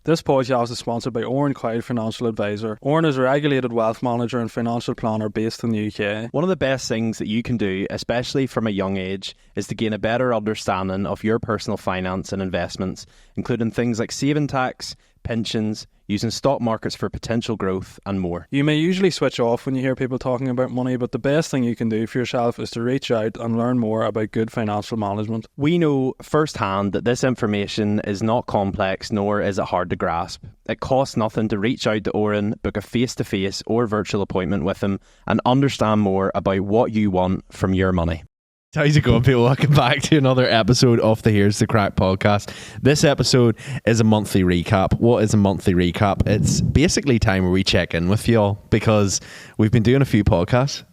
This podcast is sponsored by Oran Coyle Financial Advisor. Oran is a regulated wealth manager and financial planner based in the UK. One of the best things that you can do, especially from a young age, is to gain a better understanding of your personal finance and investments, including things like saving tax, pensions, using stock markets for potential growth, and more. You may usually switch off when you hear people talking about money, but the best thing you can do for yourself is to reach out and learn more about good financial management. We know firsthand that this information is not complex, nor is it hard to grasp. It costs nothing to reach out to Oran, book a face-to-face or virtual appointment with him, and understand more about what you want from your money. How's it going, people? Welcome back to another episode of the Here's the Crack podcast. This episode is a monthly recap. What is a monthly recap? It's basically time where we check in with y'all because we've been doing a few podcasts.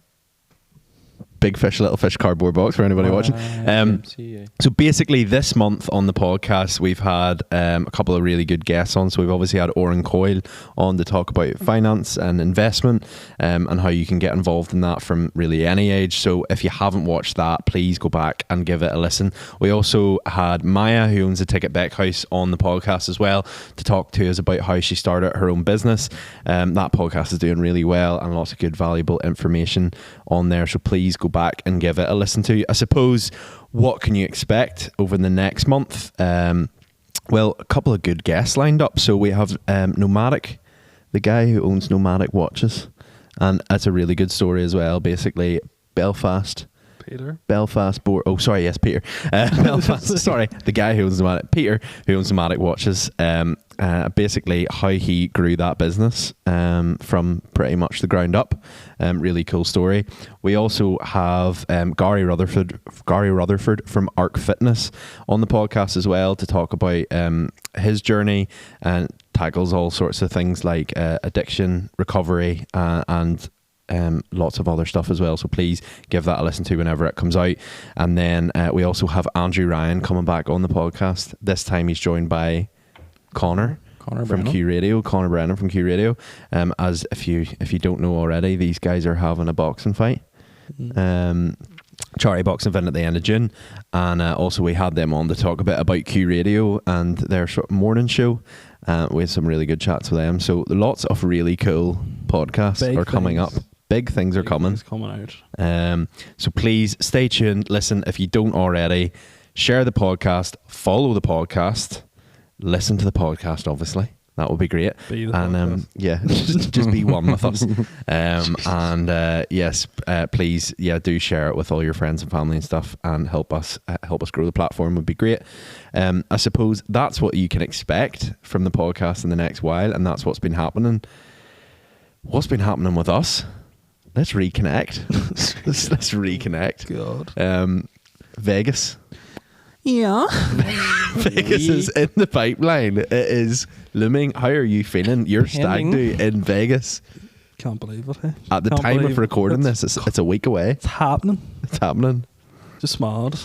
Big Fish, Little Fish cardboard box for anybody watching. So basically this month on the podcast we've had a couple of really good guests on. So we've obviously had Oran Coyle on to talk about finance and investment and how you can get involved in that from really any age. So if you haven't watched that, please go back and give it a listen. We also had Maya, who owns a Ticket Beck House, on the podcast as well to talk to us about how she started her own business. That podcast is doing really well and lots of good valuable information on there. So please go back and give it a listen to. I suppose, what can you expect over the next month? Well, a couple of good guests lined up. So we have Nomadic, the guy who owns Nomadic watches, and that's a really good story as well. Basically, Belfast. Peter? Belfast. Peter. Belfast. Sorry, the guy who owns Nomadic. Peter, who owns Nomadic watches. Basically how he grew that business from pretty much the ground up. Really cool story. We also have Gary Rutherford from Arc Fitness on the podcast as well to talk about his journey, and tackles all sorts of things like addiction, recovery, and lots of other stuff as well. So please give that a listen to whenever it comes out. And then we also have Andrew Ryan coming back on the podcast. This time he's joined by Connor from Q Radio, Connor Brennan from Q Radio. As if you don't know already, these guys are having a boxing fight. Charity boxing event at the end of June, and also we had them on to talk a bit about Q Radio and their sort of morning show. We had some really good chats with them. So lots of really cool podcasts are coming up. Big things are coming. Out. So please stay tuned. Listen, if you don't already, share the podcast, follow the podcast, listen to the podcast, obviously. That would be great. Just be one with us. Yes, please, do share it with all your friends and family and stuff, and help us grow the platform. Would be great. I suppose that's what you can expect from the podcast in the next while, and that's what's been happening. What's been happening with us? Let's reconnect. let's reconnect. God. Vegas. Yeah. Vegas is in the pipeline. It is looming. How are you feeling? Your stag do in Vegas. Can't believe it. Hey? At the time of recording this, it's a week away. It's happening. It's happening. Just mad.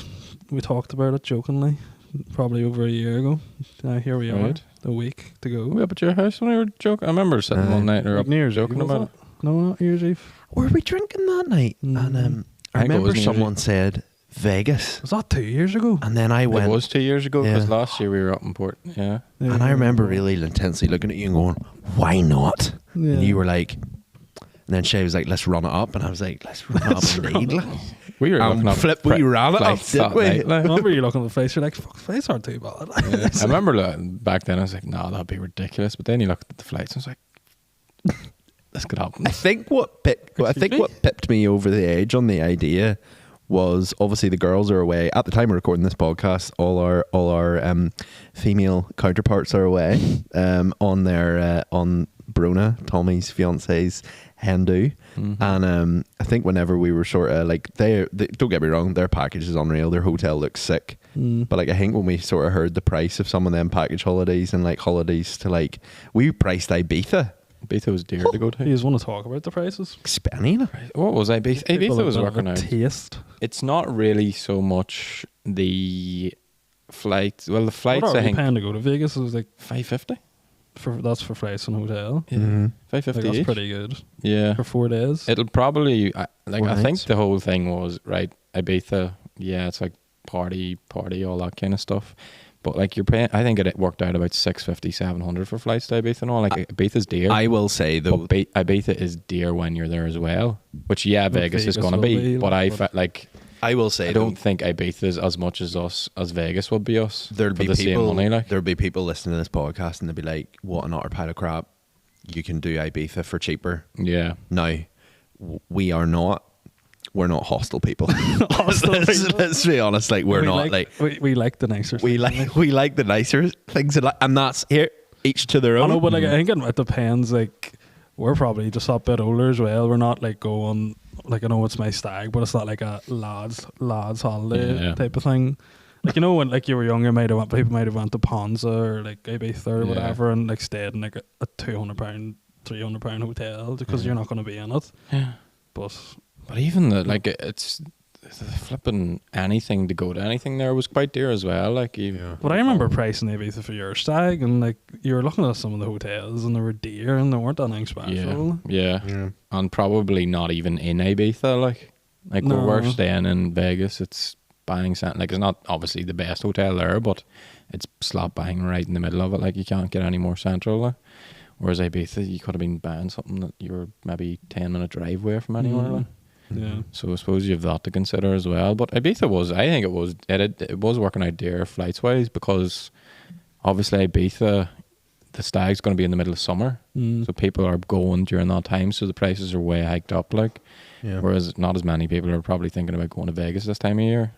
We talked about it jokingly probably over a year ago. Now here we are, a week to go. Were we up at your house when we were joking? I remember sitting one night or up New Year's joking Eve, about it. No, not New Year's Eve. Were we drinking that night? And I remember someone said Vegas. Was that 2 years ago? And then I went. It was 2 years ago because last year we were up in Port. Yeah. And I remember really intensely looking at you and going, "Why not?" Yeah. And you were like, and then Shay was like, "Let's run it up," and I was like, "Let's run it up and lead." We were looking up. We ran it up, didn't we? I remember you looking at the face. You're like, "Fuck, the face aren't too bad." Yeah. I remember back then I was like, "No, that'd be ridiculous." But then you looked at the flights and I was like, "This could happen." I think what pipped me over the edge on the idea was obviously the girls are away at the time of recording this podcast. All our female counterparts are away on their on Brona, Tommy's fiance's hen do. And I think whenever we were sort of like they don't get me wrong, their package is unreal. Their hotel looks sick, but like I think when we sort of heard the price of some of them package holidays and like holidays to like we priced Ibiza. Ibiza was dear to go to. You just want to talk about the prices? Spenny. What was Ibiza? Ibiza was working out. Taste. It's not really so much the flights. Well, the flights What are I we think paying to go to Vegas? It was like $550. That's for flights and hotel. Yeah, $550. Like, that's pretty good. Yeah, for 4 days. it'll probably I think nights. the whole thing was right. Ibiza, yeah, it's like party, all that kind of stuff. But like you're paying, I think it worked out about 650, 700 for flights to Ibiza and all. Like Ibiza's dear. I will say though, but Ibiza is dear when you're there as well. Which Vegas is going to will be. But I but- like. I will say I don't think Ibiza is as much as us as Vegas would be us. there'll for be the people. same money. Like There'll be people listening to this podcast and they'll be like, "What an utter pile of crap! You can do Ibiza for cheaper." yeah. Now, we are not. We're not hostile people. Hostile people. Let's be honest. Like we're we not like we like the nicer. we like the nicer things, and that's here. Each to their I own. know, but like I think it depends. Like we're probably just a bit older as well. We're not like going like I know it's my stag, but it's not like a lads holiday Yeah. type of thing. Like you know when like you were younger, people might have went to Ponza or like Ibiza or Yeah. whatever, and like stayed in like a £200, £300 hotel because you're not going to be in it. Yeah. But But even it's the flipping anything to go to anything there was quite dear as well. Like even, I remember pricing Ibiza for your stag, and like you were looking at some of the hotels, and they were dear, and they weren't anything special. yeah, and probably not even in Ibiza. Like No. where we're staying in Vegas, it's bang something. Like it's not obviously the best hotel there, but it's slap bang right in the middle of it. Like you can't get any more central. Like. Whereas Ibiza, you could have been buying something that you were maybe 10-minute drive away from anywhere. Like. Yeah. So I suppose you have that to consider as well. But Ibiza it was working out dear flights wise because obviously Ibiza, the stag's going to be in the middle of summer, so people are going during that time, so the prices are way hiked up. Like, whereas not as many people are probably thinking about going to Vegas this time of year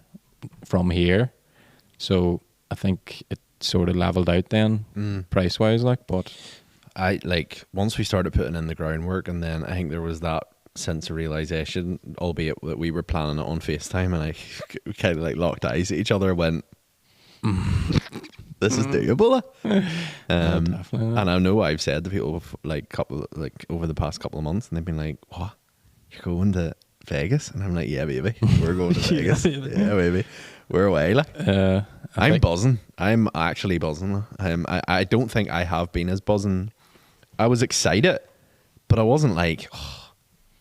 from here. So I think it sort of leveled out then price wise. Like, but I like once we started putting in the groundwork, and then I think there was that sense of realization, albeit that we were planning it on FaceTime, and I kind of like locked eyes at each other, and went, "This is doable." definitely. And I know I've said to people like over the past couple of months, and they've been like, "What? You're going to Vegas?" And I'm like, "Yeah, baby, we're going to Vegas. baby. Yeah, baby, we're away." Like, I'm buzzing. I'm actually buzzing. I don't think I have been as buzzing. I was excited, but I wasn't like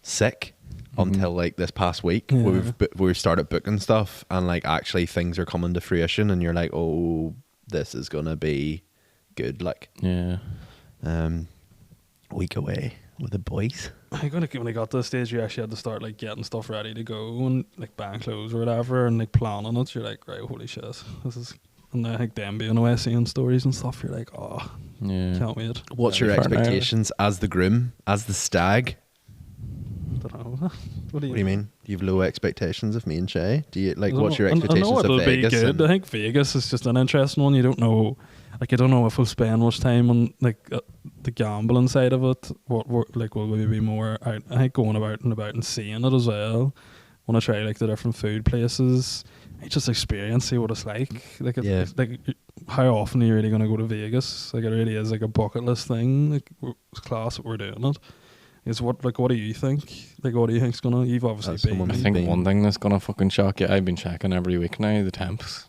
sick until like this past week. Yeah. We've started booking stuff, and like actually things are coming to fruition, and you're like, oh, this is gonna be good. Like, yeah. Week away with the boys. I think when I got to the stage, you actually had to start like getting stuff ready to go and like buying clothes or whatever, and like planning it. You're like, right, holy shit, this is. And I think them being away seeing stories and stuff, you're like, oh, Yeah. can't wait. What's Yeah, your fair enough. expectations as the groom, as the stag? Don't know. What do What do you mean? Do you have low expectations of me and Shay? Do you like? I What's your don't know. I expectations know it'll of Vegas? be good. and- I think Vegas is just an interesting one. You don't know, like, I don't know if we'll spend much time on like the gambling side of it. Like, will we be more out? I think going about and seeing it as well. Want to try like the different food places. Just experience, see what it's like. Like, it's like how often are you really going to go to Vegas? Like, it really is like a bucket list thing. Like, it's class that we're doing it. What do you think? Like, what do you think's gonna? You've obviously As been. someone I who's think been- one thing that's gonna fucking shock you. I've been checking every week now the temps.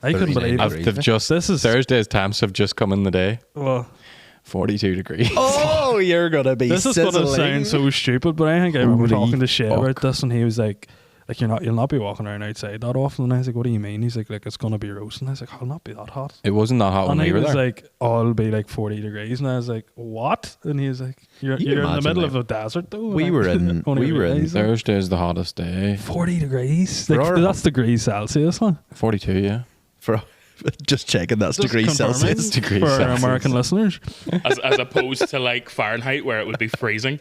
I couldn't 39 believe degrees. it. They've just This is- Thursday's temps have just come in the day. Well, 42 degrees. Oh, you're gonna be. this is gonna sizzling. sound so stupid, but I think I remember Holy talking to Shay fuck. about this, and he was like you'll not be walking around outside that often. And I was like, what do you mean? He's like it's gonna be roasting. I was like, I'll not be that hot. It wasn't that hot when And we he were was there. like, oh, it'll be like 40 degrees. And I was like, what? And he was like, you're in the imagine, middle like, of a desert though. we And I were in- only we were in realised that. Thursday's the hottest day. 40 degrees. For Like, our- that's degrees Celsius, huh? 42, yeah. For just checking, that's Just degrees confirming Celsius. Degrees for our Celsius. American listeners. as opposed to like Fahrenheit where it would be freezing.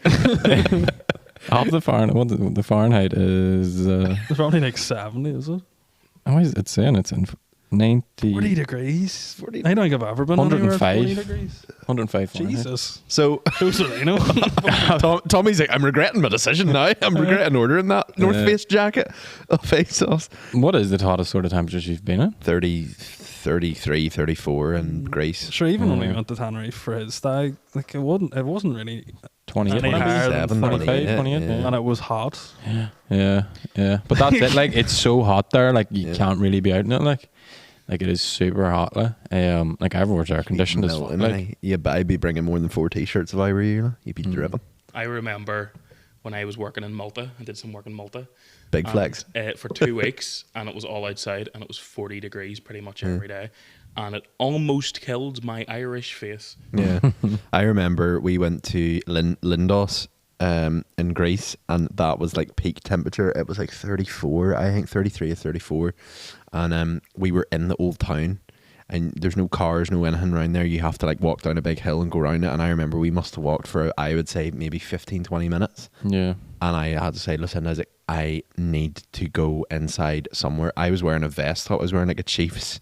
Half the Fahrenheit. What the Fahrenheit is. It's probably like 70, is it? How is it saying? It's in 90. 40 degrees. 40 I don't think I've ever been anywhere at 40 105. degrees. 105 Fahrenheit. Jesus. So Who's it, you know? Tommy's like, I'm regretting my decision now. I'm regretting ordering that North Yeah. Face jacket of ASOS. What is the hottest sort of temperatures you've been in? 30, 33, 34 in Greece. Sure, even when we Yeah. went to Tenerife for his stag, like it wasn't really 28, any higher than 27, 25, 28, 28, yeah. and it was hot. Yeah, yeah. But that's it. Like, it's so hot there. Like, you Yeah. can't really be out in it. Like it is super hot. Like everywhere's air conditioned as fuck. Melting, Like, yeah, but I'd be bringing more than 4 t-shirts if I were you. You'd be dripping. I remember when I was working in Malta. I did some work in Malta. Big flex. For 2 weeks, and it was all outside, and it was 40 degrees pretty much every day. and it almost killed my Irish face. Yeah. I remember we went to Lindos in Greece, and that was like peak temperature. It was like 34, I think 33 or 34. And we were in the old town, and there's no cars, no anything around there. You have to like walk down a big hill and go around it. And I remember we must have walked for, I would say, maybe 15, 20 minutes. Yeah. And I had to say, listen, I was like, I need to go inside somewhere. I was wearing a vest top. I was wearing like a Chiefs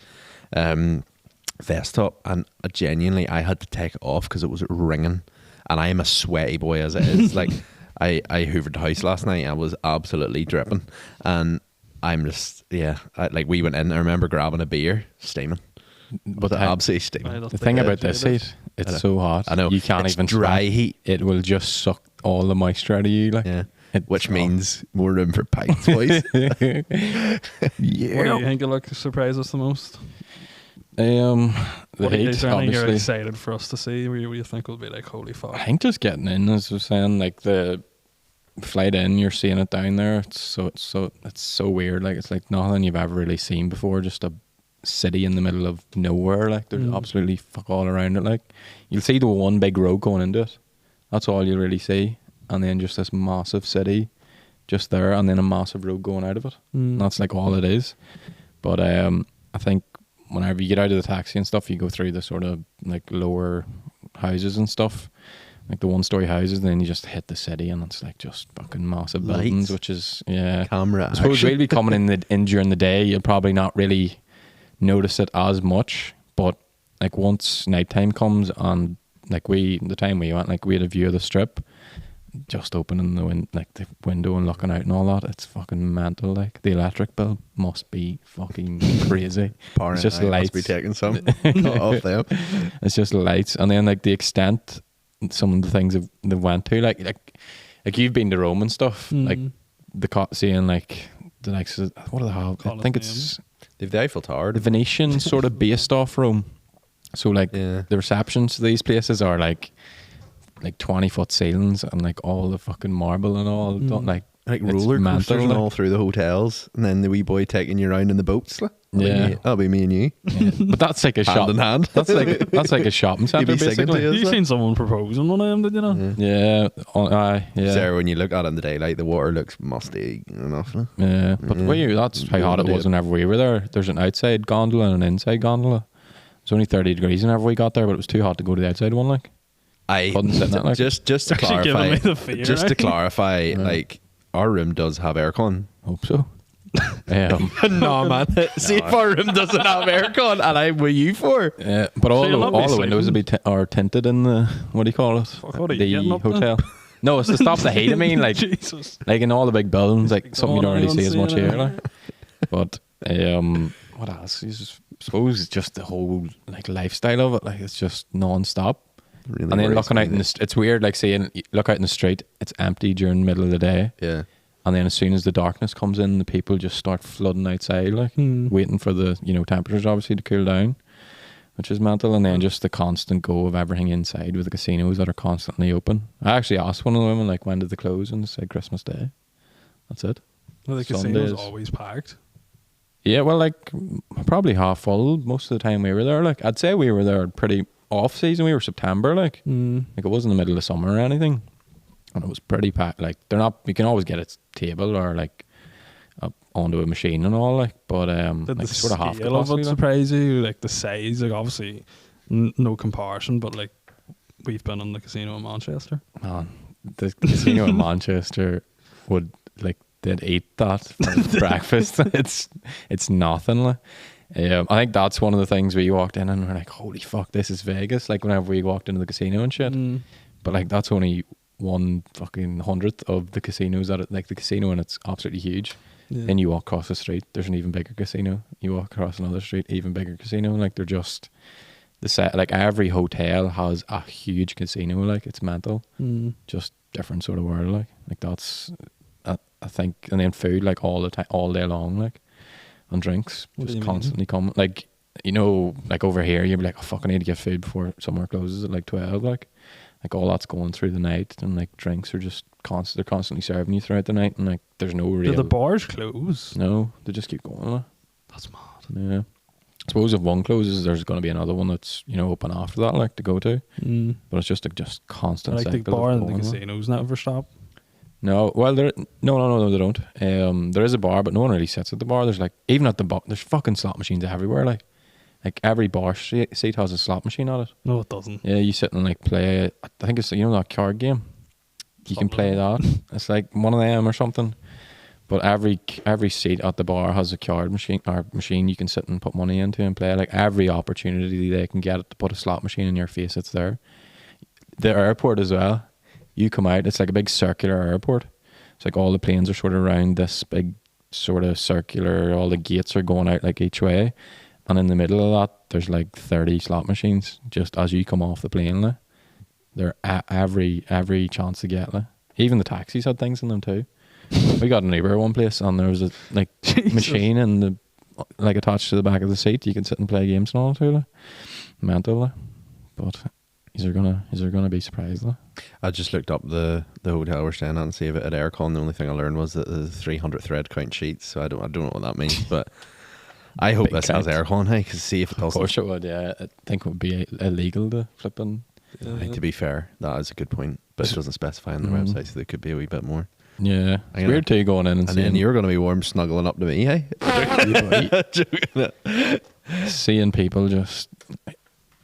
vest top, and genuinely I had to take it off because it was ringing. And I am a sweaty boy as it is. Like I hoovered the house last night. I was absolutely dripping, and I'm just like we went in. I remember grabbing a beer, steaming, but absolutely steaming. The thing about this heat, it's so hot. I know you can't it's even dry sweat. heat. It will just suck all the moisture out of you. Like, Which means more room for pints, boys. What do you think will like surprise us the most? The What heat, is there anything you're obviously. excited for us to see? Where you think will be like, holy fuck? I think just getting in, as I was saying, like the flight in, you're seeing it down there. It's so weird. Like it's like nothing you've ever really seen before. Just a city in the middle of nowhere. Like there's absolutely fuck all around it. Like you'll see the one big road going into it. That's all you'll really see, and then just this massive city just there, and then a massive road going out of it. And that's like all it is. But I think whenever you get out of the taxi and stuff, you go through the sort of like lower houses and stuff, like the one-story houses, and then you just hit the city, and it's like just fucking massive buildings, which is camera. I suppose we'll be coming in during the day. You'll probably not really notice it as much, but like once nighttime comes, and like the time we went, like we had a view of the strip, just opening the window and looking out and all that. It's fucking mental. Like the electric bill must be fucking crazy. It's just lights. Must be taking some off them. It's just lights, and then like the extent, some of the things they went to, like you've been to Rome and stuff, like seeing like the next, what do they have? I think it's they've the Eiffel Tower, the Venetian sort of based off Rome. So like the receptions to these places are like 20-foot ceilings and like all the fucking marble and all, like roller coasters and all through the hotels, and then the wee boy taking you around in the boats. That'll be me and you. Yeah. But that's like a shop in hand. That's like a shopping centre basically. You seen someone proposing one of them, did you know? Yeah. Sarah, when you look at it in the daylight, the water looks musty enough. Yeah, but that's how hot it was whenever we were there. There's an outside gondola and an inside gondola. It was only 30 degrees whenever we got there, but it was too hot to go to the outside one. Like just to clarify, like our room does have aircon. Hope so. No man, see if our room doesn't have aircon, and I'm with you for. Yeah, but all the windows will be are tinted in the, what do you call it? The hotel. No, it's to stop the heat. I mean, like Jesus. Like in all the big buildings, like something you don't really see as much here. Like. But what else? I suppose it's just the whole like lifestyle of it. Like it's just non-stop. Really, and then looking out in it's weird, like saying look out in the street, it's empty during the middle of the day. Yeah. And then as soon as the darkness comes in, the people just start flooding outside, like waiting for the temperatures obviously to cool down, which is mental. And then just the constant go of everything inside with the casinos that are constantly open. I actually asked one of the women like when did they close, and they said Christmas Day. That's it. Well, the casino's always packed. Yeah, well, like probably half full most of the time we were there. Like I'd say we were there pretty off season. We were September, like it wasn't the middle of summer or anything, and it was pretty packed. Like they're not. You can always get a table or like onto a machine and all. Like, but Did like the sort of half scale of capacity. it surprise you? Like the size, like obviously no comparison, but like we've been in the casino in Manchester. Man, the casino in Manchester would like they'd eat that for breakfast. It's nothing. Like. I think that's one of the things we walked in and we're like, holy fuck, this is Vegas. Like whenever we walked into the casino and shit. But like that's only 1/100th of the casinos that like the casino, and it's absolutely huge. Then you walk across the street, there's an even bigger casino. You walk across another street, even bigger casino. Like they're just the set. Like every hotel has a huge casino. Like it's mental. Just different sort of world. Like that's I think, and then food like all the time, all day long. Like. And drinks just constantly come, like like over here you'd be like, oh fuck, I need to get food before somewhere closes at like 12. Like all that's going through the night, and like drinks are just they're constantly serving you throughout the night, and like there's no real. Do the bars close? No, they just keep going. That's mad. Yeah, I suppose if one closes, there's going to be another one that's, you know, open after that, like, to go to. Mm. But it's just a constant Like the cycle of bar and the going, like. casinos never stop. No, well, no, they don't. There is a bar, but no one really sits at the bar. There's like, even at the bar, there's fucking slot machines everywhere. Like every bar seat has a slot machine on it. No, it doesn't. Yeah, you sit and like play. I think it's, you know, that card game. You can play that. It's like one of them or something. But every seat at the bar has a card machine or machine you can sit and put money into and play. Like every opportunity they can get to put a slot machine in your face, it's there. The airport as well. You come out, it's like a big circular airport. It's like all the planes are sort of around this big sort of circular, all the gates are going out like each way. And in the middle of that, there's like 30 slot machines just as you come off the plane. Like. They're every chance to get. Like. Even the taxis had things in them too. We got an Uber one place and there was a like machine in the like attached to the back of the seat. You can sit and play games and all too. Like. Mental. Like. But Is there gonna be surprised though? I just looked up the hotel we're staying at and see if it had aircon. The only thing I learned was that there's 300 thread count sheets. So I don't know what that means, but I hope Big this has count. aircon. Hey, because see if it Of doesn't. course it would. Yeah, I think it would be illegal to flip in. Hey, to be fair, that is a good point, but it doesn't specify on the website, so there could be a wee bit more. Yeah, it's weird too going in and And then seeing you're going to be warm snuggling up to me, hey? seeing people just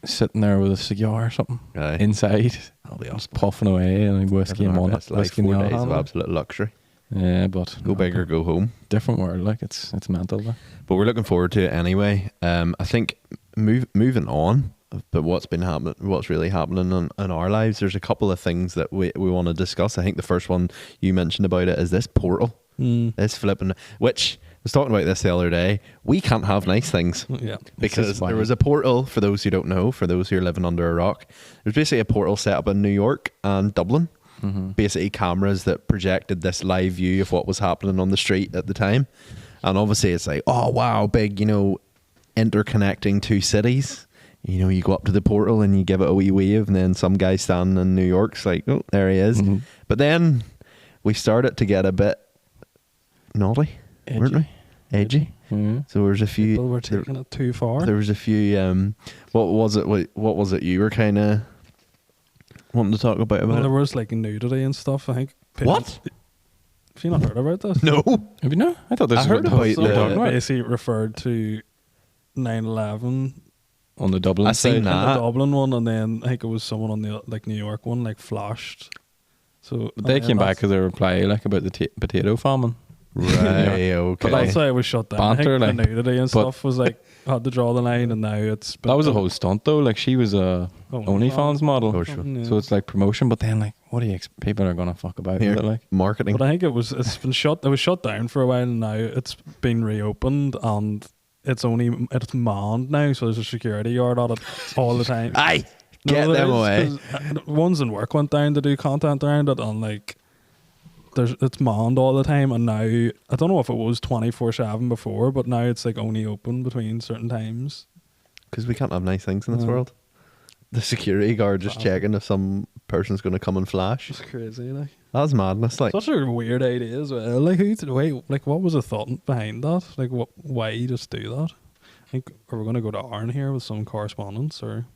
sitting there with a cigar or something Aye. inside, I'll be just puffing away and whiskey in one, Like whiskey in 4 the days other of hand. absolute luxury. Yeah, but Go big or go home. different world. Like it's mental. Like. But we're looking forward to it anyway. I think moving on, but what's really happening in our lives, there's a couple of things that we want to discuss. I think the first one you mentioned about it is this portal. This flipping, which I was talking about this the other day. We can't have nice things. Yeah. Because there was a portal, for those who don't know, for those who are living under a rock, there's basically a portal set up in New York and Dublin. Basically cameras that projected this live view of what was happening on the street at the time. And obviously it's like, oh wow, big, interconnecting two cities. You go up to the portal and you give it a wee wave, and then some guy standing in New York's like, oh, there he is. But then we started to get a bit naughty, weren't we? Edgy. So there's a few. People were taking it too far. There was a few. What was it? You were kind of wanting to talk about Well, it? there was like nudity and stuff. I think. What? Have you not heard about this? No. Maybe no. I thought this I was heard what about we were the- talking about. Basically referred to 9/11 On the Dublin I seen side. that. the Dublin one, and then I think it was someone on the New York one flashed. So But they and then came back that's- with a reply about the potato famine. Right. Okay. But that's why it was shut down. Banter, I think like, the nudity and but- stuff was like had to draw the line, and now it's. That was a whole stunt though. Like she was a OnlyFans model, Oh, sure. Yeah. so it's like promotion. But then like, what do you people are gonna fuck about Here, with it? Like, marketing. But I think it's been shut. It was shut down for a while, and now it's been reopened, and it's manned now. So there's a security guard at it all the time. Aye. Get there them is, away. 'cause, ones in work went down to do content around it, and like it's manned all the time. And now I don't know if it was 24/7 before, but now it's like only open between certain times. Because we can't have nice things in this Yeah. world. The security guard just Wow. checking if some person's going to come and flash. It's crazy, like That's madness. Like, such a weird idea as well. Like what was the thought behind that? Like why just do that? I think are we going to go to Arn here with some correspondence or?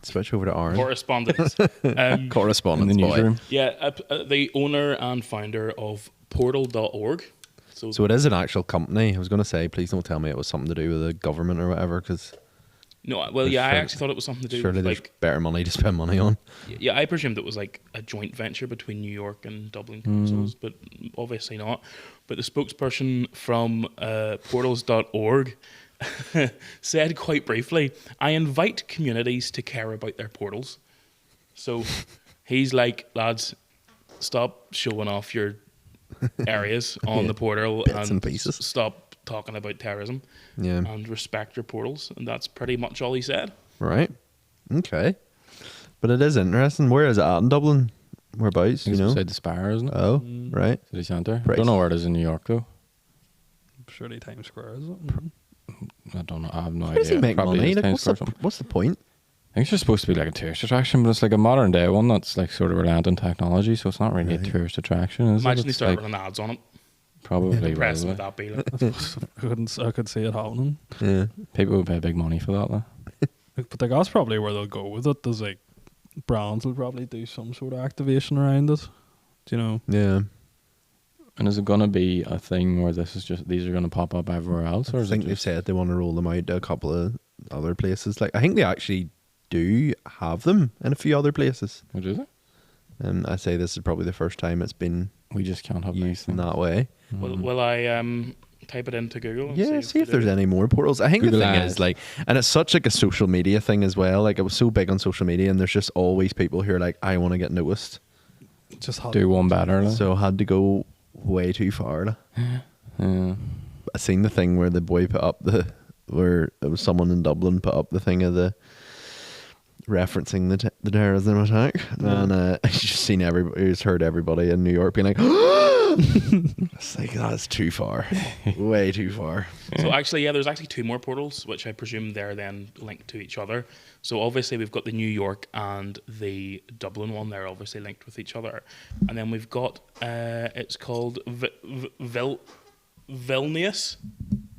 switch over to Aaron. Correspondence. in Correspondence the boy. newsroom. Yeah, the owner and founder of Portal.org. So it is an actual company. I was going to say, please don't tell me it was something to do with the government or whatever, because No, well, yeah, I Surely- actually thought it was something to do surely with there's like. better money to spend money on. Yeah, I presumed it was like a joint venture between New York and Dublin councils, but obviously not. But the spokesperson from Portals.org said quite briefly, "I invite communities to care about their portals." So he's like, lads, stop showing off your areas on Yeah, the portal bits and pieces. stop talking about terrorism Yeah. and respect your portals. And that's pretty much all he said. Right. Okay. But it is interesting. Where is it at in Dublin? Whereabouts, It's beside the Spire, isn't it? Oh, right. City Centre. I Right. don't know where it is in New York though. Surely Times Square, is it? I don't know. I have no How idea. does he make Probably money? is Like, Times what's Square or the, something. what's the point? I think it's just supposed to be like a tourist attraction, but it's like a modern day one that's like sort of reliant on technology, so it's not really Right. a tourist attraction. Is Imagine it? they It's start like, running ads on it. Probably Impressed will. with that be like. I could see it happening. Yeah. People would pay big money for that, though. But like, that's probably where they'll go with it. There's like brands will probably do some sort of activation around it. Do you know? Yeah. And is it going to be a thing where these are going to pop up everywhere else? Or I is think it they've just, said they want to roll them out to a couple of other places. Like I think they actually do have them in a few other places. what is it? And I say this is probably the first time it's been We just can't have nice used in things. that way. Will I type it into Google? And Yeah, see if they there's do? any more portals. I think Google the thing Eyes. is like, and it's such like a social media thing as well. Like it was so big on social media, and there's just always people who are like, I want to get noticed, Just Do one better. Like. so I had to go way too far. Like. Yeah. I seen the thing where the boy put up where it was someone in Dublin put up the thing of the referencing the terrorism attack, and I just seen everybody, just heard everybody in New York being like, it's like that's too far, way too far. So actually, yeah, there's actually two more portals, which I presume they're then linked to each other. So obviously we've got the New York and the Dublin one. They're obviously linked with each other, and then we've got it's called Vilnius.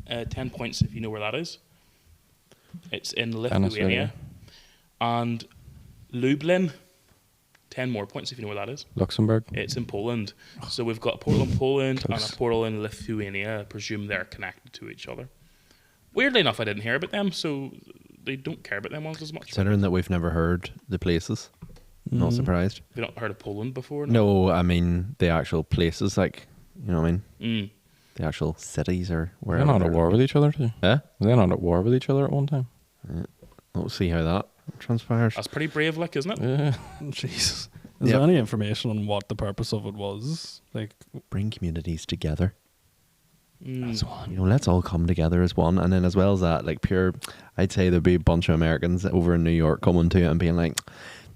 10 points if you know where that is. It's in Lithuania. And Lublin. 10 more points if you know where that is. Luxembourg. It's in Poland. So we've got a portal in Poland and Close. a portal in Lithuania. I presume they're connected to each other. Weirdly enough, I didn't hear about them, so they don't care about them ones as much. Considering that we've never heard the places, not surprised. They've not heard of Poland before? No, I mean the actual places, like you know what I mean, Mm. the actual cities or Were wherever. they not at war with each other too? Eh? Were they not at war with each other at one time? We'll see how that transpires. That's pretty brave, like, isn't it? Yeah. Jesus. Is Yep. there any information on what the purpose of it was? Like, Bring communities together. Mm. You know, let's all come together as one. And then as well as that, like I'd say there'd be a bunch of Americans over in New York coming to it and being like,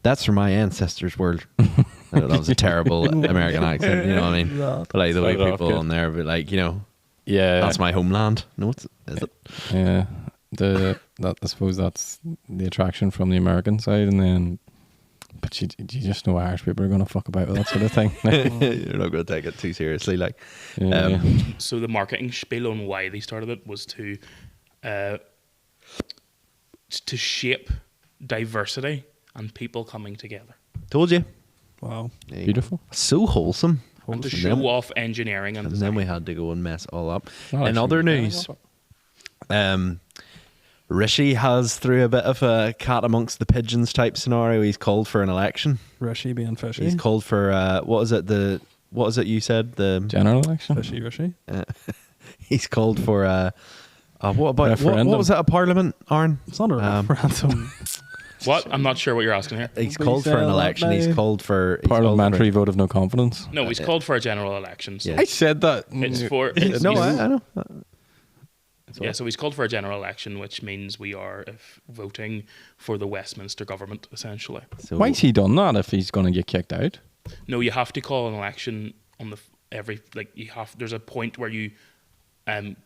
that's from my ancestors' world. I know that was a terrible American accent, you know what I mean? But like the way Started off people good. on there, but like, you know, Yeah. that's my homeland. No, is it? Yeah. I suppose that's the attraction from the American side, and then, but you just know Irish people are going to fuck about with that sort of thing. You're not going to take it too seriously. Like, Yeah. So the marketing spiel on why they started it was to shape diversity and people coming together. told you. wow. There you go. Beautiful. So wholesome. And to And show then- off engineering and And design. then we had to go and mess it all up. Not In actually other bad, news, but- Rishi has, through a bit of a cat amongst the pigeons type scenario, he's called for an election. Rishi being fishy. He's called for what is it you said? The General election. Fishy, Rishi. he's called for what about what Referendum. was it, a parliament, Aaron? It's not a referendum. What? I'm not sure what you're asking here. He's Please called for say an that election. He's now. called for Parliamentary vote of no confidence. No, he's called for a general election. So Yeah. I said that. it's for No, I know. yeah. So he's called for a general election, which means we are voting for the Westminster government, essentially. So Why's he done that if he's going to get kicked out? No, you have to call an election on there's a point where you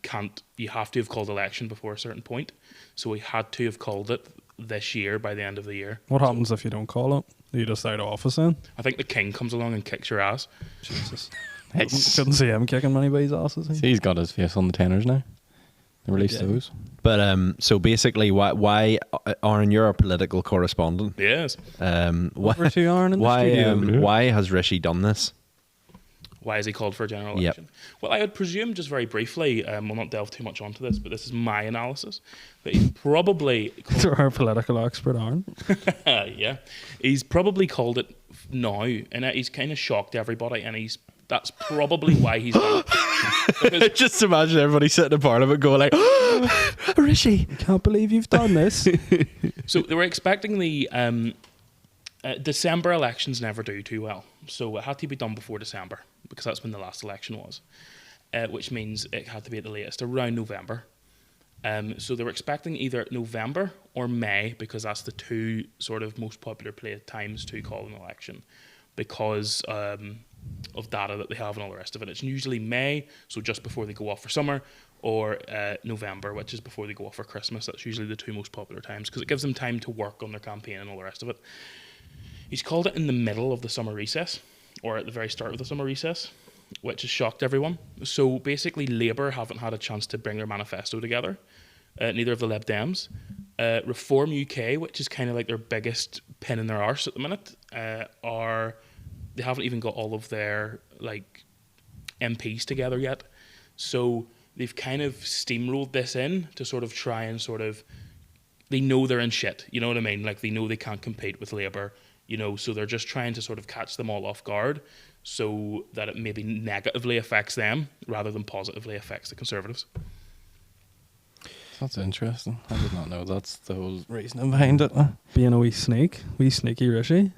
can't. You have to have called election before a certain point. So we had to have called it this year by the end of the year. What happens if you don't call it? You just out of office then? I think the king comes along and kicks your ass. Jesus. Nice. Couldn't see him kicking anybody's asses. See, he's got his face on the tenors now. They released Yeah. those. But so basically, why Aaron, you're a political correspondent. Yes. Over to Aaron in the studio. Why has Rishi done this? Why is he called for a general Yep. election? Well, I would presume, just very briefly, we'll not delve too much onto this, but this is my analysis, that he's probably To our political expert, Aaron. yeah, he's probably called it now, and he's kind of shocked everybody, and that's probably why he's done it. Just imagine everybody sitting in Parliament going like, Rishi. Can't believe you've done this. So they were expecting the December elections never do too well, so it had to be done before December because that's when the last election was, which means it had to be at the latest around November. So they were expecting either November or May because that's the two sort of most popular times to call an election because of data that they have and all the rest of it. It's usually May, so just before they go off for summer, or November, which is before they go off for Christmas. That's usually the two most popular times because it gives them time to work on their campaign and all the rest of it. He's called it in the middle of the summer recess, or at the very start of the summer recess, which has shocked everyone. So basically, Labour haven't had a chance to bring their manifesto together. Neither of the Lib Dems. Reform UK, which is kind of like their biggest pin in their arse at the minute, they haven't even got all of their like MPs together yet. So they've kind of steamrolled this in to sort of try and sort of, they know they're in shit, you know what I mean? Like they know they can't compete with Labour, you know, so they're just trying to sort of catch them all off guard so that it maybe negatively affects them rather than positively affects the Conservatives. That's interesting. I did not know that's the whole reasoning behind it. Being a wee sneaky Rishi.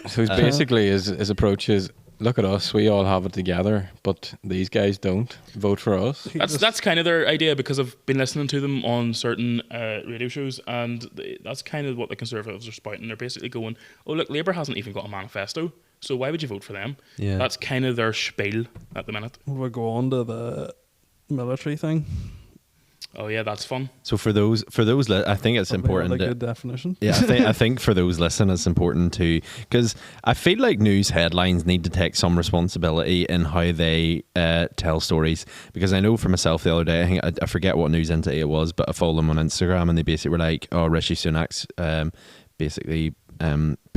So he's basically his approach is, look at us, we all have it together, but these guys don't. Vote for us. That's kind of their idea, because I've been listening to them on certain radio shows, and that's kind of what the Conservatives are spouting. They're basically going, oh look, Labour hasn't even got a manifesto, so why would you vote for them? Yeah. That's kind of their spiel at the minute. We'll go on to the military thing. Oh yeah, that's fun. So for those, I think it's important. Like a good definition. Yeah, I think for those listening, it's important to, because I feel like news headlines need to take some responsibility in how they tell stories. Because I know for myself the other day, I forget what news entity it was, but I followed them on Instagram, and they basically were like, "Oh, Rishi Sunak's basically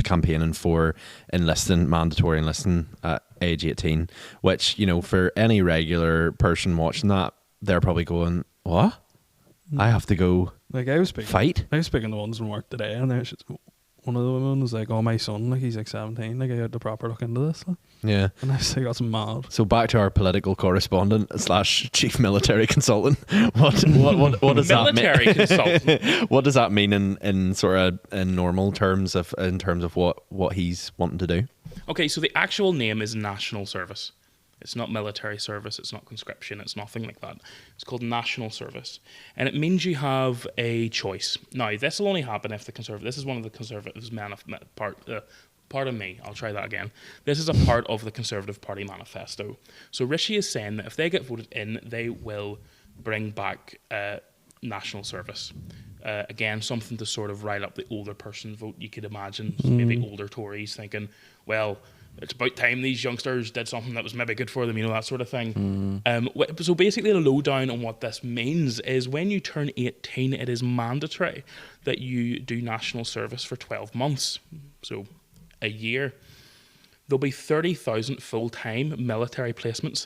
campaigning for mandatory enlisting at age 18," which, you know, for any regular person watching that, they're probably going, "What? I have to go Like I was speaking, fight?" I was speaking to ones from work today, and there's one of the women was like, "Oh, my son, like he's like 17, like I had to proper look into this." Like. Yeah. And I was like, "That's mad." So back to our political correspondent / chief military consultant. What does Military that mean? consultant. What does that mean in sort of in normal terms in terms of what he's wanting to do? Okay, so the actual name is National Service. It's not military service, it's not conscription, it's nothing like that. It's called National Service. And it means you have a choice. Now, this will only happen if this is one of the Conservatives' pardon me, I'll try that again. This is a part of the Conservative Party manifesto. So Rishi is saying that if they get voted in, they will bring back national service. Again, something to sort of rile up the older person vote. You could imagine maybe older Tories thinking, well, it's about time these youngsters did something that was maybe good for them, you know, that sort of thing. So basically the lowdown on what this means is when you turn 18, it is mandatory that you do national service for 12 months, so a year. There'll be 30,000 full-time military placements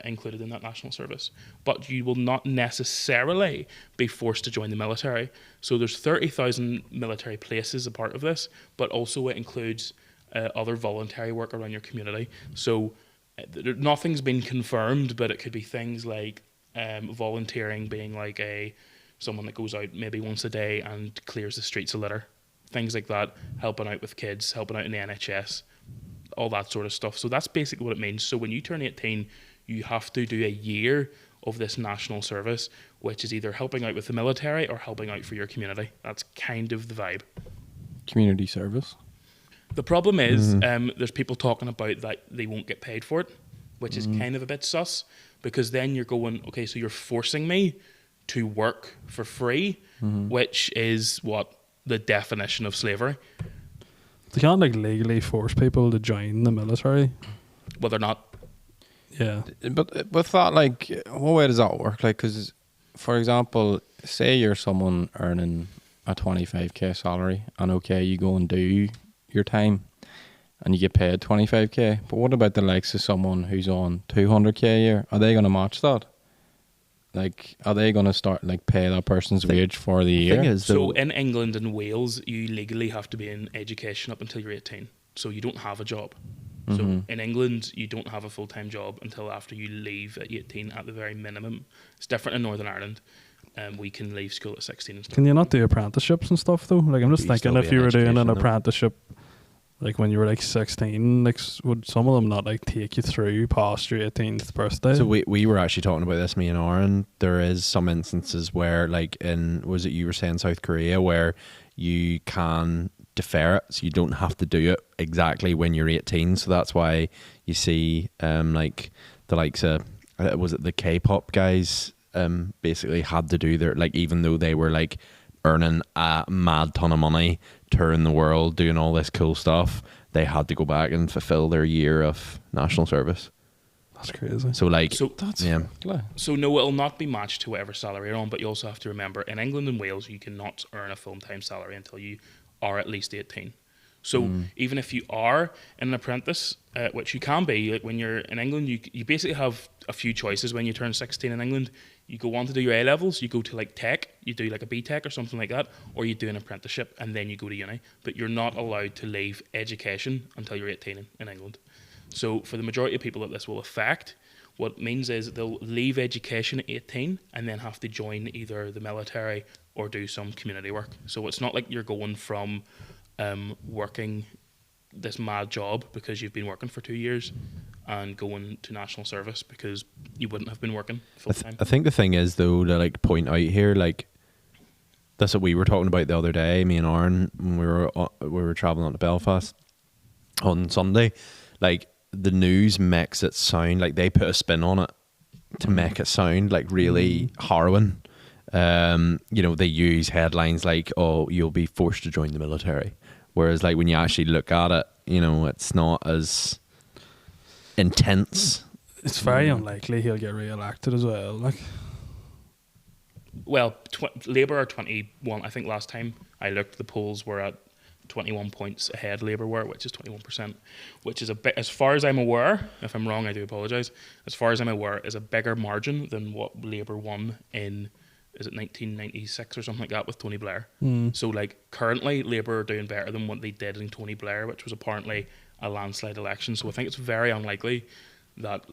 included in that national service, but you will not necessarily be forced to join the military. So there's 30,000 military places a part of this, but also it includes other voluntary work around your community. So nothing's been confirmed, but it could be things like volunteering, being like someone that goes out maybe once a day and clears the streets of litter, things like that, helping out with kids, helping out in the NHS, all that sort of stuff. So that's basically what it means. So when you turn 18, you have to do a year of this national service, which is either helping out with the military or helping out for your community. That's kind of the vibe. Community service. The problem is there's people talking about that they won't get paid for it, which is kind of a bit sus, because then you're going, okay, so you're forcing me to work for free, which is what the definition of slavery. They can't like legally force people to join the military. Well, they're not. Yeah. But with that, like, what way does that work? Like, because, for example, say you're someone earning a 25k salary, and okay, you go and do your time and you get paid 25k, but what about the likes of someone who's on 200k a year? Are they going to match that? Like, are they going to start like pay that person's wage for the year? So in England and Wales, you legally have to be in education up until you're 18, so you don't have a job. So in England, you don't have a full-time job until after you leave at 18 at the very minimum. It's different in Northern Ireland. We can leave school at 16 and stuff. Can you not do apprenticeships and stuff though? Like I'm just thinking, if you were doing an apprenticeship like when you were like 16, like would some of them not like take you through past your 18th birthday? So we were actually talking about this, me and Aaron. There is some instances where, like you were saying South Korea, where you can defer it, so you don't have to do it exactly when you're 18. So that's why you see like the likes of was it the K-pop guys basically had to do their, like, even though they were like earning a mad ton of money touring the world, doing all this cool stuff, they had to go back and fulfill their year of national service. That's crazy. So like, So yeah, So no, it'll not be matched to whatever salary you're on, but you also have to remember, in England and Wales, you cannot earn a full-time salary until you are at least 18. So even if you are an apprentice, which you can be, like when you're in England, you basically have a few choices when you turn 16 in England. You go on to do your A-levels, you go to like tech, you do like a B-tech or something like that, or you do an apprenticeship and then you go to uni. But you're not allowed to leave education until you're 18 in England. So for the majority of people that this will affect, what it means is they'll leave education at 18 and then have to join either the military or do some community work. So it's not like you're going from working this mad job because you've been working for 2 years and going to national service because you wouldn't have been working full time. I think the thing is though to like point out here, like that's what we were talking about the other day, me and Aaron, when we were traveling on to Belfast on Sunday. Like the news makes it sound like they put a spin on it to make it sound like really harrowing. You know, they use headlines like, "Oh, you'll be forced to join the military," whereas like when you actually look at it, you know, it's not as intense. It's very unlikely he'll get re-elected as well. Like, Well, Labour are 21. I think last time I looked, the polls were at 21 points ahead. Labour were, which is 21%, which is a bit, as far as I'm aware. If I'm wrong, I do apologise. As far as I'm aware, is a bigger margin than what Labour won in, is it 1996 or something like that with Tony Blair. So like currently, Labour are doing better than what they did in Tony Blair, which was apparently a landslide election. So I think it's very unlikely that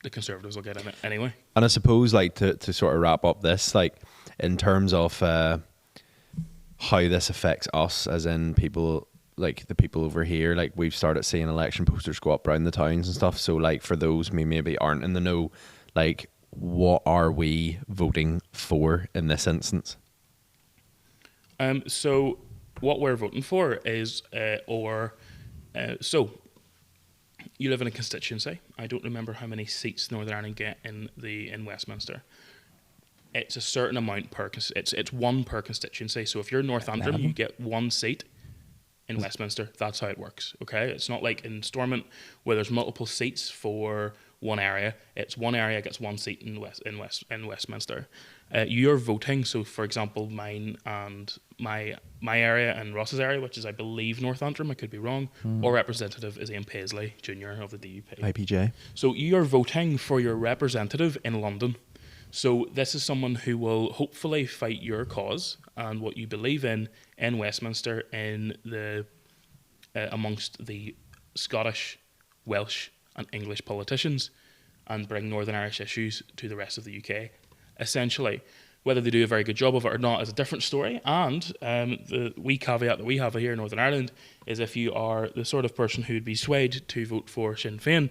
the Conservatives will get in it anyway. And I suppose like to sort of wrap up this, like in terms of how this affects us, as in people, like the people over here, like we've started seeing election posters go up around the towns and stuff. So like for those who maybe aren't in the know, like what are we voting for in this instance? So what we're voting for is, so you live in a constituency. I don't remember how many seats Northern Ireland get in Westminster. It's a certain amount per. It's one per constituency. So if you're North Antrim, you get one seat in Westminster. That's how it works. Okay, it's not like in Stormont where there's multiple seats for one area. It's one area gets one seat in Westminster. You're voting. So for example, mine and my area and Ross's area, which is I believe North Antrim. I could be wrong. Our representative is Ian Paisley, Junior of the DUP. IPJ. So you are voting for your representative in London. So this is someone who will hopefully fight your cause and what you believe in Westminster in the amongst the Scottish, Welsh and English politicians and bring Northern Irish issues to the rest of the UK. Essentially, whether they do a very good job of it or not is a different story. And the wee caveat that we have here in Northern Ireland is if you are the sort of person who would be swayed to vote for Sinn Féin,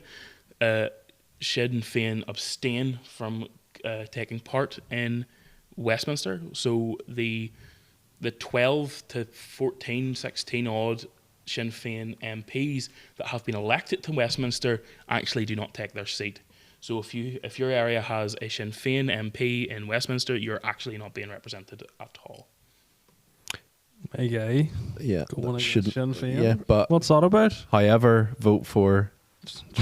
Sinn Féin abstain from taking part in Westminster. So the 12 to 14, 16 odd Sinn Féin MPs that have been elected to Westminster actually do not take their seat. So if your area has a Sinn Féin MP in Westminster, you're actually not being represented at all. hey guy, Yeah, going against shouldn't. Sinn Féin. Yeah, but What's that about? however, vote for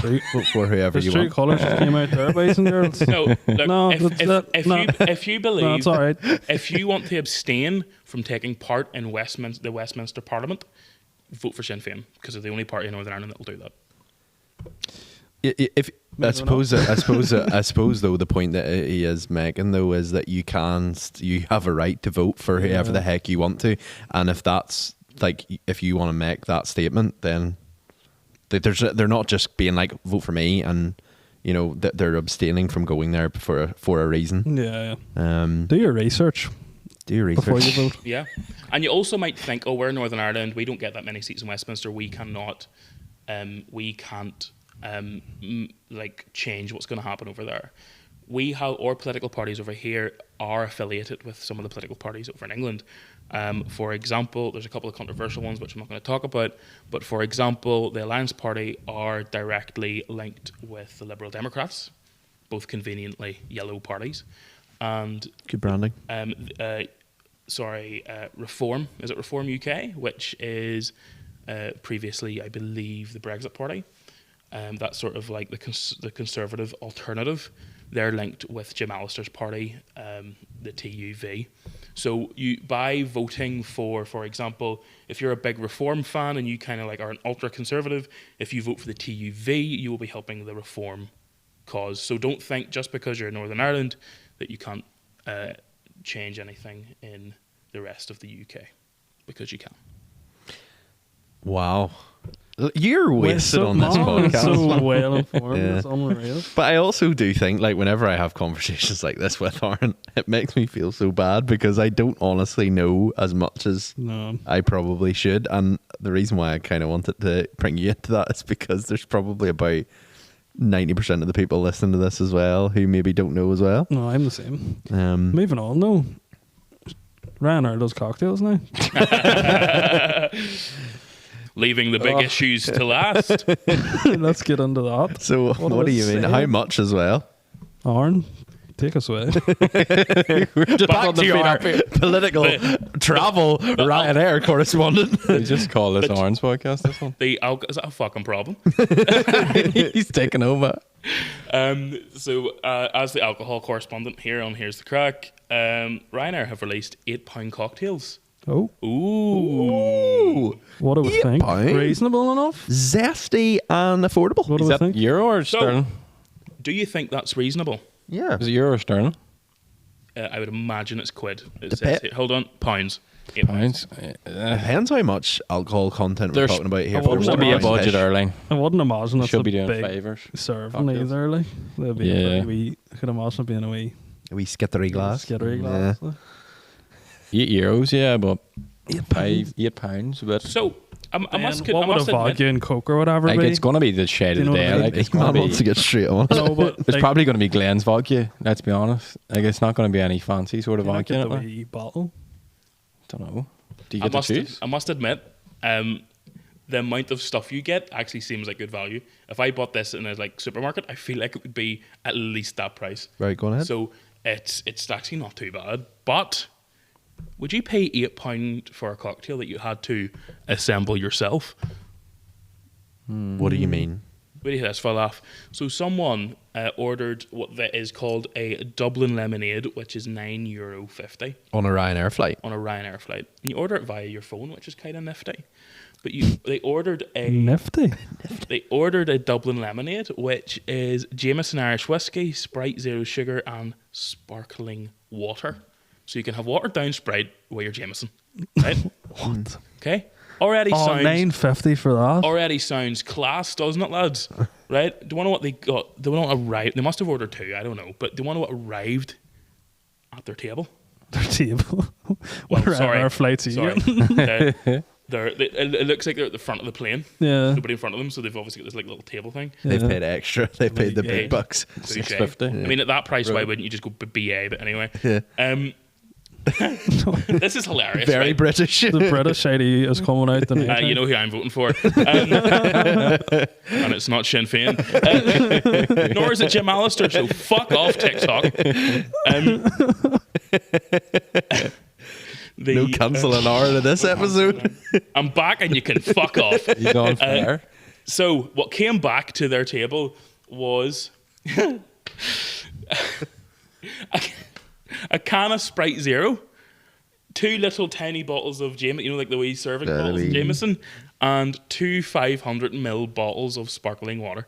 whoever The you true want. colours just came out there, boys and girls. No, look, No, if you believe, No, it's all right. if you want to abstain from taking part in the Westminster Parliament, vote for Sinn Féin because they're the only party in Northern Ireland that will do that. If I suppose though the point that he is making though is that you have a right to vote for whoever the heck you want to, and if that's like if you want to make that statement, then they're not just being like vote for me, and you know that they're abstaining from going there for a reason. Yeah. Do Do your research your before research. you vote. Yeah, and you also might think, oh, we're in Northern Ireland, we don't get that many seats in Westminster, we can't like change what's going to happen over there. We have our political parties over here are affiliated with some of the political parties over in England. For example, there's a couple of controversial ones which I'm not going to talk about, but for example, the Alliance Party are directly linked with the Liberal Democrats, both conveniently yellow parties, and Good branding. Reform. Is it Reform UK? Which is previously, I believe, the Brexit Party. That's sort of like the Conservative alternative. They're linked with Jim Allister's party, the TUV. So by voting for example, if you're a big Reform fan and you kind of like are an ultra-conservative, if you vote for the TUV, you will be helping the Reform cause. So don't think just because you're in Northern Ireland that you can't change anything in the rest of the UK, because you can. Wow. You're wasted on this podcast. So well informed. Yeah. It's unreal. But I also do think, like, whenever I have conversations like this with Aaron, it makes me feel so bad because I don't honestly know as much as No. I probably should. And the reason why I kind of wanted to bring you into that is because there's probably about 90% of the people listening to this as well who maybe don't know as well. No, I'm the same. Um, Moving on, though. Ryanair does cocktails now. Leaving the big issues to last. Let's get into that. so What what do I you mean? say? How much as well? Aaron, take us away. Back to your political travel Ryanair correspondent. We just call this Orange podcast. This one. Is that a fucking problem? He's taking over. So as the alcohol correspondent here on Here's the Crack, Ryanair have released £8 cocktails. Oh, Ooh. what do we think? £8? Reasonable enough? Zesty and affordable. What do Is we that think? euro or So- sterling? Do you think that's reasonable? Yeah. Is it euro or sterling? I would imagine it's quid. It Dep- says here. Hold on, pounds. £8. Pounds. Depends how much alcohol content we're There's- talking about here. I wouldn't Should be a Nice budget airline. I wouldn't imagine it's Should a be doing big favours. serving Cocktails. either. Like, there'd be Yeah. a very wee, I could imagine it being a wee A wee skittery glass. skittery Yeah. glass. like. €8, yeah, but £8. £8 a bit. So I must what would a admit, vodka and Coke or whatever Like, be? it's going to be the shade Do of you the know day. what I mean? Like, it's This man going to wants to be. get straight on. No, but It's like, probably going to be Glen's vodka. Let's be honest. Like, it's not going to be any fancy sort of you might vodka. get in the it, like. wee bottle. Don't know. Do you get to choose? I must admit, the amount of stuff you get actually seems like good value. If I bought this in a like supermarket, I feel like it would be at least that price. Right, go on ahead. So it's actually not too bad. But would you pay £8 for a cocktail that you had to assemble yourself? What do you mean? Wait till this fell off. So someone ordered what that is called a Dublin lemonade, which is €9.50 On a Ryanair flight? on a Ryanair flight. And you order it via your phone, which is kind of nifty. But they ordered Nifty. They ordered a Dublin lemonade, which is Jameson Irish whiskey, Sprite Zero Sugar, and sparkling water. So you can have watered down Sprite with your Jameson, right? What? Okay. Already Oh, sounds $9.50 for that. already sounds class, doesn't it, lads? Right? Do you want to know what they got? Do you want to arrive? They must have ordered two. I don't know, but do you want to know what arrived at their table? Their table. What Well, sorry. our flights are you Sorry. getting? It looks like they're at the front of the plane. Yeah. Nobody in front of them, so they've obviously got this like little table thing. They've Yeah. paid extra. They paid the Yeah. big bucks. Touche. $6.50. I mean, at that price, why Right. wouldn't you just go BA? But anyway, Yeah. this is hilarious. Very right? British. The British ID is coming out the night. You know who I'm voting for, and it's not Sinn Féin, nor is it Jim Allister. So fuck off, TikTok. No cancelling hour to this episode. I'm back, and you can fuck off. You gone fair? So what came back to their table was a can of Sprite Zero, 2 little tiny bottles of Jameson, you know, like the wee serving bottles of wee- Jameson, and 2 500ml bottles of sparkling water.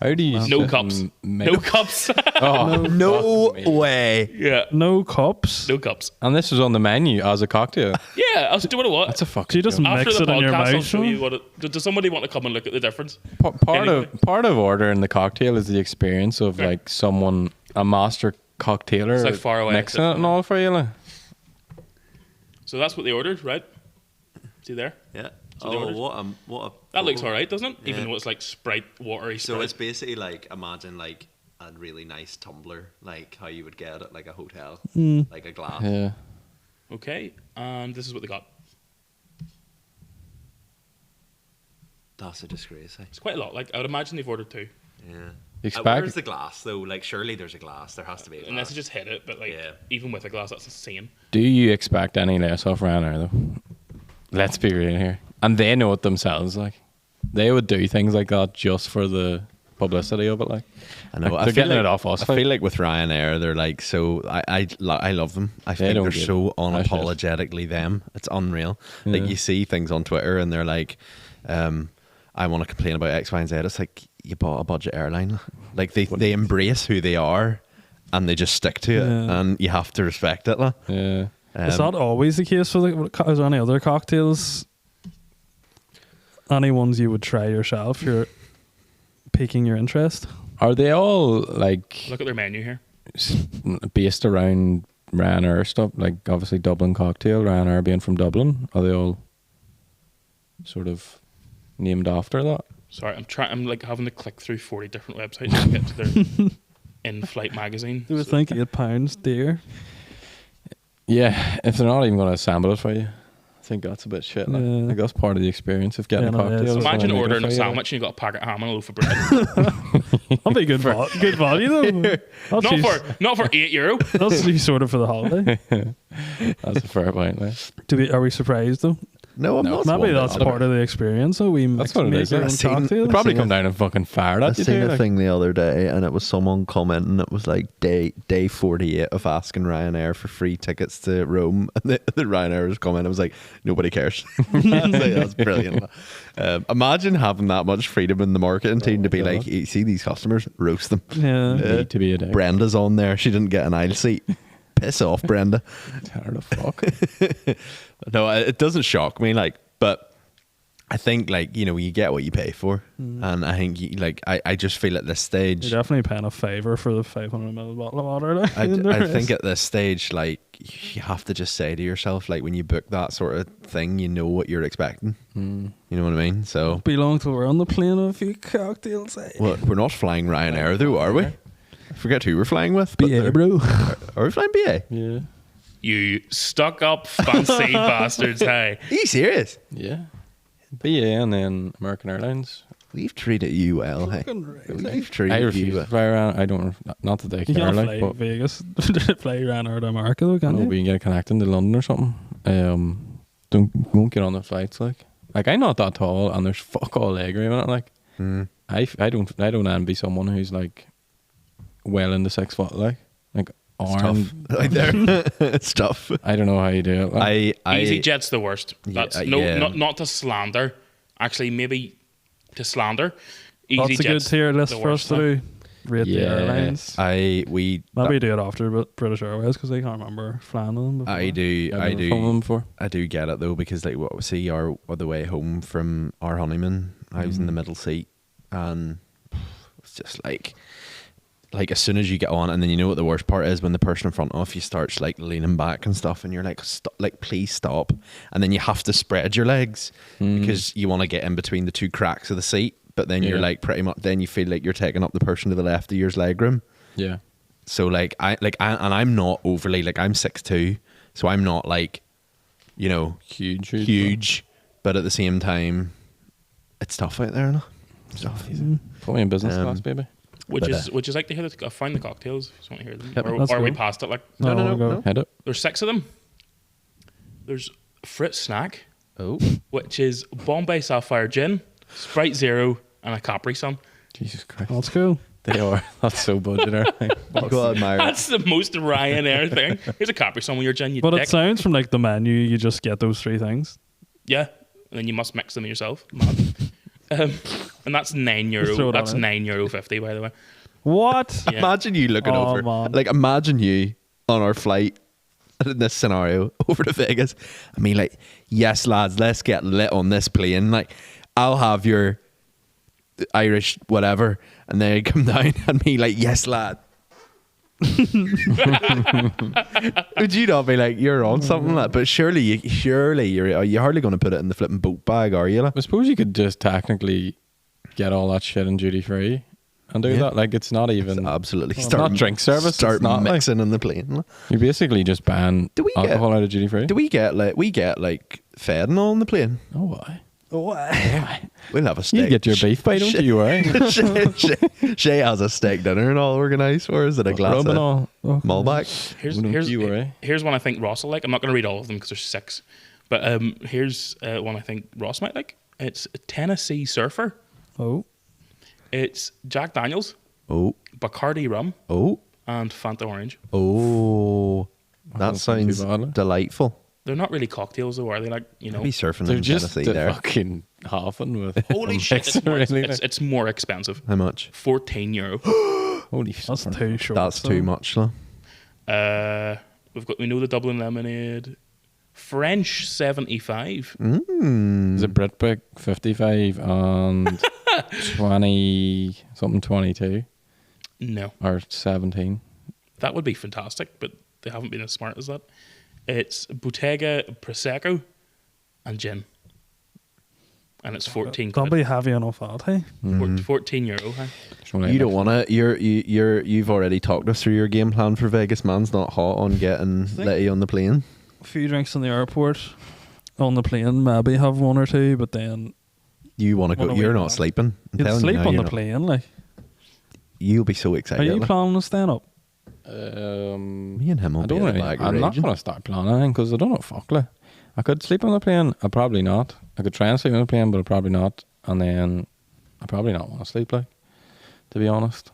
How do you No sit cups. and make- No cups. Oh, No fuck me. way. Yeah, No cups. no cups. And this was on the menu as a cocktail. Yeah, I was doing what? That's a fucking. Do you just joke. After mix the it in your podcast, I'll mouth? show you what it. Does somebody want to come and look at the difference? Part of ordering the cocktail is the experience of Right. like someone, a master cocktailer, It's like far away. mixing it and all for you. Like. So that's what they ordered, right? See there? Yeah. So they ordered- what a That looks alright, doesn't it? Even Yeah. though it's like Sprite, watery So Sprite. it's basically like, imagine like a really nice tumbler, like how you would get at like a hotel, like a glass. Yeah. Okay, and this is what they got. That's a disgrace. Eh? It's quite a lot. Like I would imagine they've ordered 2. Yeah. Expect- Where's the glass though? Like, surely there's a glass. There has to be a glass. Unless you just hit it, but like Yeah. even with a glass, that's insane. Do you expect any less off Ryanair though? Let's be real here. And they know it themselves. Like, they would do things like that just for the publicity of it. Like, I know. Like, I they're feel getting like, it off us. I feel like with Ryanair, they're like so. I love them. I think don't they're give so a shit. unapologetically them. It's unreal. Like Yeah. you see things on Twitter and they're like, I want to complain about X, Y, and Z. It's like you bought a budget airline. Like they embrace who they are, and they just stick to it, Yeah. and you have to respect it. Like. yeah. Is that always the case for is there any other cocktails? Any ones you would try yourself? You're piquing your interest. Are they all like Look at their menu here. based around Ryanair stuff? Like, obviously Dublin cocktail, Ryanair being from Dublin. Are they all sort of named after that? Sorry, I'm like having to click through 40 different websites to get to their in-flight magazine. You would So- think £8 dear. Yeah, if they're not even going to assemble it for you, I think that's a bit shit. Like, Yeah. like that's part of the experience of getting Yeah, no, it is. cocktails. Imagine when they ordering make a it for you, sandwich and you got a packet of ham and a loaf of bread. That'd be good, good value though. not for €8. That's you sort of for the holiday. That's a fair point. Like. Are we surprised though? No, I'm No, not. Maybe one that's bit. part of the experience. So we That's what it make is. our I've own seen- cocktails. Probably seen come a- down and fucking fire I that. seen a thing the other day, and it was someone commenting. It was like day 48 of asking Ryanair for free tickets to Rome, and the Ryanair was commenting. I was like, nobody cares. I was like, that's brilliant. Imagine having that much freedom in the marketing team to be like, you see these customers, roast them. Yeah. Need to be a dick. Brenda's on there. She didn't get an aisle seat. Piss off, Brenda. Tired of fuck. No, it doesn't shock me. Like, but I think like you get what you pay for, and I think I just feel at this stage. You're definitely paying a favour for the 500ml bottle of water. Like, I think at this stage, like you have to just say to yourself, like when you book that sort of thing, you know what you're expecting. You know what I mean? So, be long till we're on the plane with a few cocktails. well, we're not flying Ryanair though, are we? I forget who we're flying with. but BA, they're- bro. Are we flying BA? Yeah. You stuck up fancy bastards. Hey, Are you serious? Yeah. BA and then American Airlines. We've treated you well. Hey, we've treated I you refuse well. to fly around. I don't. Not that they You care, can't like, fly but Vegas. Fly Ryanair to America though, can no, you? we can get connected to London or something. Won't get on the flights like I'm not that tall and there's fuck all leg room in it. Like I don't envy someone who's like well into 6 foot like arm. Like there, it's tough. I don't know how you do it. Like. EasyJet's the worst. That's yeah. not to slander. Actually, maybe to slander. That's a good EasyJet's tier list the for us worst, to like. do. Rate the Yeah. airlines. we Maybe do it after British Airways because I can't remember flying them before. I do I've never flown them before. I do get it though, because like what we see our the way home from our honeymoon, I was in the middle seat, and it's just like as soon as you get on, and then you know what the worst part is when the person in front of you starts like leaning back and stuff, and you're like, please stop, and then you have to spread your legs because you want to get in between the two cracks of the seat, but then you're Yeah. like pretty much then you feel like you're taking up the person to the left of yours leg room. Yeah. So I'm not overly like I'm 6'2", so I'm not like, huge, but at the same time, it's tough out there. No? It's tough. Put me in business Um, class, baby. Which But, is like to hear the find the cocktails. If you want to hear them, Yep. or That's are we cool. past it? Like No, No. go. Head it. there's 6 of them. There's Fritz Snack, Oh, which is Bombay Sapphire Gin, Sprite Zero, and a Capri Sun. Jesus Christ. That's cool. They are. That's so budget. go admire. That's the most Ryanair thing. Here's a Capri Sun with your gin, you But dick. it sounds from like the menu, you just get those 3 things. Yeah, and then you must mix them yourself. Mad. And that's Just throw €9. it That's on €9.50, by the way. What? Yeah. Imagine you looking Oh, over. man. Like, imagine you on our flight in this scenario over to Vegas. I mean, like, yes, lads, let's get lit on this plane. Like, I'll have your Irish whatever, and then you come down and me like, yes, lad. Would you not be like, you're on something like? But surely you're hardly going to put it in the flipping boat bag, are you? Like? I suppose you could just technically get all that shit in duty free and do Yeah. that. Like it's not even. Absolutely. It's not drink service. Start It's not like- mixing in the plane. Like. You basically just ban Do we get- alcohol out of duty free. Do we get like fed and all on the plane? Oh why? Oh, We'll have a steak. You get your beef pie, don't you? Right? Shay has a steak dinner and all organised for us, and a glass Rub and of all. Oh, Malbec. Here's one I think Ross will like. I'm not going to read all of them because there's 6. But here's one I think Ross might like. It's Tennessee Surfer. oh, It's Jack Daniels, Oh, Bacardi Rum, oh, and Fanta Orange. oh. That That sounds sounds too bad. delightful. They're not really cocktails though, are they? Like, you know. Be surfing They're in just Tennessee there. fucking halfing with. Holy a shit! mixer, really. It's more expensive. How much? €14. Holy that's shit. too short. That's too much, though. We know the Dublin Lemonade, French 75. Is it Britvic 55 and 20 something 22 No, or 17? that would be fantastic, but they haven't been as smart as that. It's Bottega Prosecco and gin, and it's 14 That'll quid. be heavy enough, that, hey? €14. Huh? You don't want to. You've already talked us through your game plan for Vegas. Man's not hot on getting Letty on the plane. A few drinks in the airport, on the plane, maybe have 1 or 2, but then You want to go? What are You're we not on? sleeping. I'm you'd telling sleep you now, on you're the not. plane, like. You'll be so Are excited. you like. planning to stand up? Me and him will I be don't in the really, bag I'm not raging. going to start planning anything because I don't know fuck like. I could sleep on the plane, I probably not. I could try and sleep on the plane, but I probably not. And then I probably not want to sleep, like, to be honest.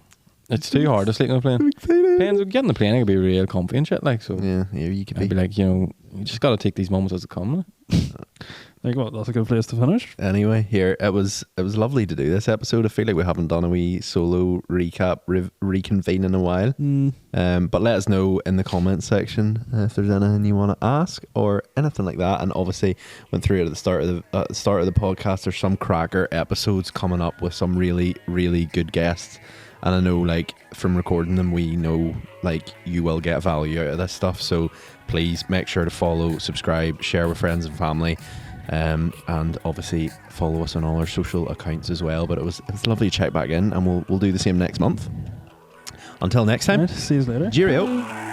It's too hard to sleep on the plane. Planes, getting the plane, I could be real comfy and shit, like, so Yeah, you could I'd be be. like, you know, you just got to take these moments as they come. Like. Like what? That's a good place to finish. Anyway, here it was lovely to do this episode. I feel like we haven't done a wee solo recap reconvene in a while. But let us know in the comments section if there's anything you want to ask or anything like that. And obviously, went through it at the start of the podcast. There's some cracker episodes coming up with some really, really good guests. And I know, like, from recording them, we know, like, you will get value out of this stuff. So please make sure to follow, subscribe, share with friends and family. And obviously follow us on all our social accounts as well. But it was lovely to check back in, and we'll do the same next month. Until next time, Right, see you later. cheerio.